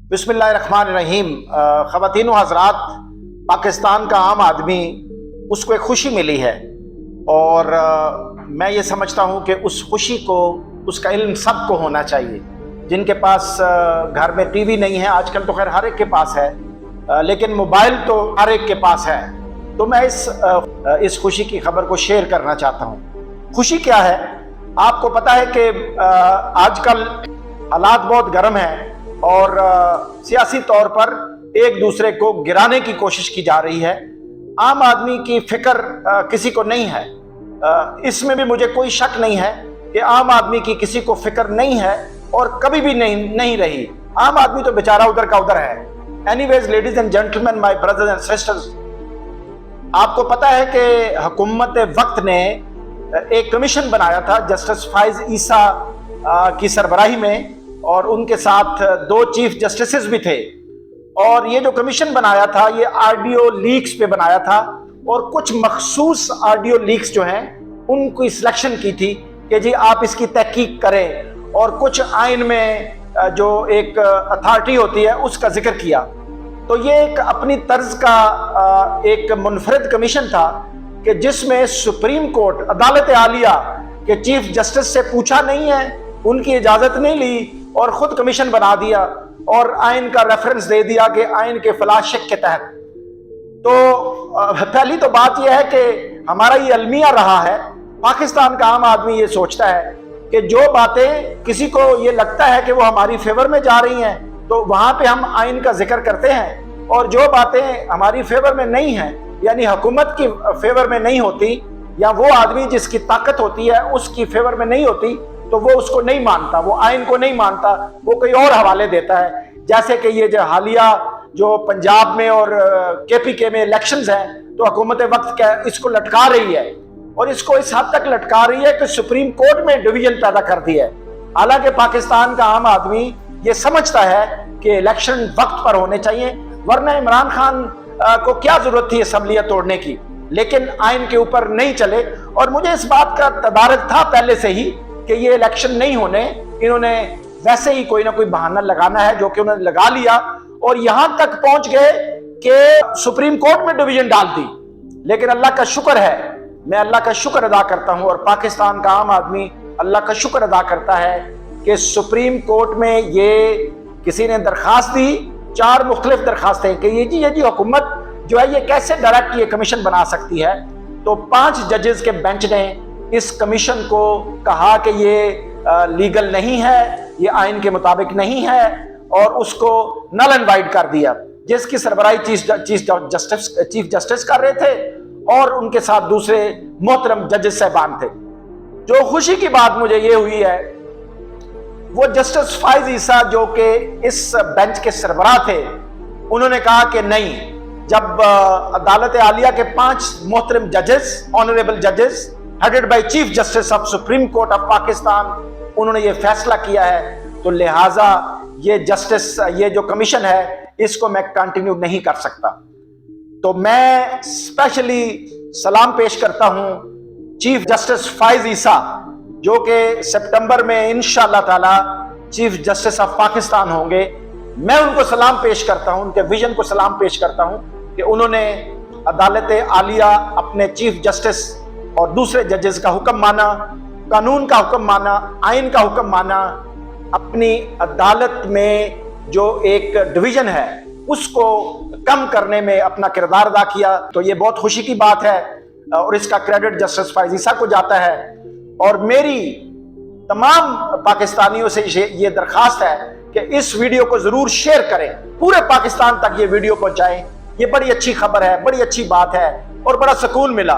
बिस्मिल्लाहिर्रहमानिर्रहीम। ख़वातीन व हज़रात, पाकिस्तान का आम आदमी उसको एक खुशी मिली है और मैं ये समझता हूँ कि उस खुशी को, उसका इल्म सबको होना चाहिए। जिनके पास घर में टीवी नहीं है, आजकल तो खैर हर एक के पास है, लेकिन मोबाइल तो हर एक के पास है। तो मैं इस खुशी की खबर को शेयर करना चाहता हूँ। खुशी क्या है? आपको पता है कि आजकल हालात बहुत गर्म हैं और सियासी तौर पर एक दूसरे को गिराने की कोशिश की जा रही है। आम आदमी की फिक्र किसी को नहीं है, इसमें भी मुझे कोई शक नहीं है कि आम आदमी की किसी को फिक्र नहीं है और कभी भी नहीं रही। आम आदमी तो बेचारा उधर का उधर है। Anyways, ladies and gentleman, my brothers and sisters, आपको पता है कि हुकूमत वक्त ने एक कमीशन बनाया था जस्टिस फाइज ईसा की सरबराही में, और उनके साथ 2 चीफ जस्टिस भी थे। और ये जो कमीशन बनाया था ये ऑडियो लीक्स पे बनाया था, और कुछ मखसूस ऑडियो लीक्स जो हैं उनकी सिलेक्शन की थी कि जी आप इसकी तहकीक करें, और कुछ आइन में जो एक अथॉरिटी होती है उसका जिक्र किया। तो ये एक अपनी तर्ज का एक मुनफरिद कमीशन था कि जिसमें सुप्रीम कोर्ट, अदालत आलिया के चीफ जस्टिस से पूछा नहीं है, उनकी इजाजत नहीं ली और खुद कमीशन बना दिया और आइन का रेफरेंस दे दिया कि आइन के फला शिक के तहत। तो पहली तो बात यह है कि हमारा ये अलमिया रहा है, पाकिस्तान का आम आदमी ये सोचता है कि जो बातें किसी को ये लगता है कि वो हमारी फेवर में जा रही हैं तो वहां पे हम आइन का जिक्र करते हैं, और जो बातें हमारी फेवर में नहीं है, यानी हुकूमत की फेवर में नहीं होती, या वो आदमी जिसकी ताकत होती है उसकी फेवर में नहीं होती, तो वो उसको नहीं मानता, वो आइन को नहीं मानता, वो कोई और हवाले देता है। जैसे कि ये जो हालिया जो पंजाब में और केपीके में इलेक्शंस हैं, तो हुकूमत वक्त इसको लटका रही है, और इसको इस हद तक लटका रही है कि सुप्रीम कोर्ट में डिवीजन पैदा कर दी है। हालांकि पाकिस्तान का आम आदमी ये समझता है कि इलेक्शन वक्त पर होने चाहिए, वरना इमरान खान को क्या जरूरत थी असम्बलियां तोड़ने की, लेकिन आइन के ऊपर नहीं चले। और मुझे इस बात का तदारक था पहले से ही कि ये इलेक्शन नहीं होने, इन्होंने वैसे ही कोई ना कोई बहाना लगाना है, जो कि उन्होंने लगा लिया, और यहां तक पहुंच गए कि सुप्रीम कोर्ट में डिवीजन डाल दी। लेकिन अल्लाह का शुक्र है, मैं अल्लाह का शुक्र अदा करता हूं, और पाकिस्तान का आम आदमी अल्लाह का शुक्र अदा करता है कि सुप्रीम कोर्ट में ये किसी ने दरखास्त दी, 4 मुख्तलिफ दरखास्तें कि ये जी हुकूमत जो है ये कैसे डायरेक्ट ये कमीशन बना सकती है। तो 5 जजेस के बेंच ने इस कमीशन को कहा कि ये लीगल नहीं है, ये आइन के मुताबिक नहीं है, और उसको नल एंड वाइड कर दिया, जिसकी सरबराही चीफ जस्टिस कर रहे थे और उनके साथ दूसरे मोहतरम जजेस साहबान थे। जो खुशी की बात मुझे ये हुई है, वो जस्टिस फाइज ईसा जो कि इस बेंच के सरबराह थे, उन्होंने कहा कि नहीं, जब अदालत आलिया के 5 मोहतरम जजेस, ऑनरेबल जजेस headed by chief justice of supreme court of Pakistan, उन्होंने ये फैसला किया है, तो लिहाजा ये जो कमीशन है इसको मैं कंटिन्यू नहीं कर सकता। तो मैं स्पेशली सलाम पेश करता हूं चीफ जस्टिस फाइज ईसा, जो कि सितंबर में इंशाअल्लाह ताला चीफ जस्टिस ऑफ पाकिस्तान होंगे। मैं उनको सलाम पेश करता हूं, उनके विजन को सलाम पेश करता हूं कि उन्होंने अदालत आलिया, अपने चीफ जस्टिस और दूसरे जजेस का हुक्म माना, कानून का हुक्म माना, आइन का हुक्म माना, अपनी अदालत में जो एक डिवीजन है उसको कम करने में अपना किरदार अदा किया। तो ये बहुत खुशी की बात है, और इसका क्रेडिट जस्टिस फाइज ईसा को जाता है। और मेरी तमाम पाकिस्तानियों से ये दरखास्त है कि इस वीडियो को जरूर शेयर करें, पूरे पाकिस्तान तक ये वीडियो पहुंचाएं। ये बड़ी अच्छी खबर है, बड़ी अच्छी बात है, और बड़ा सुकून मिला।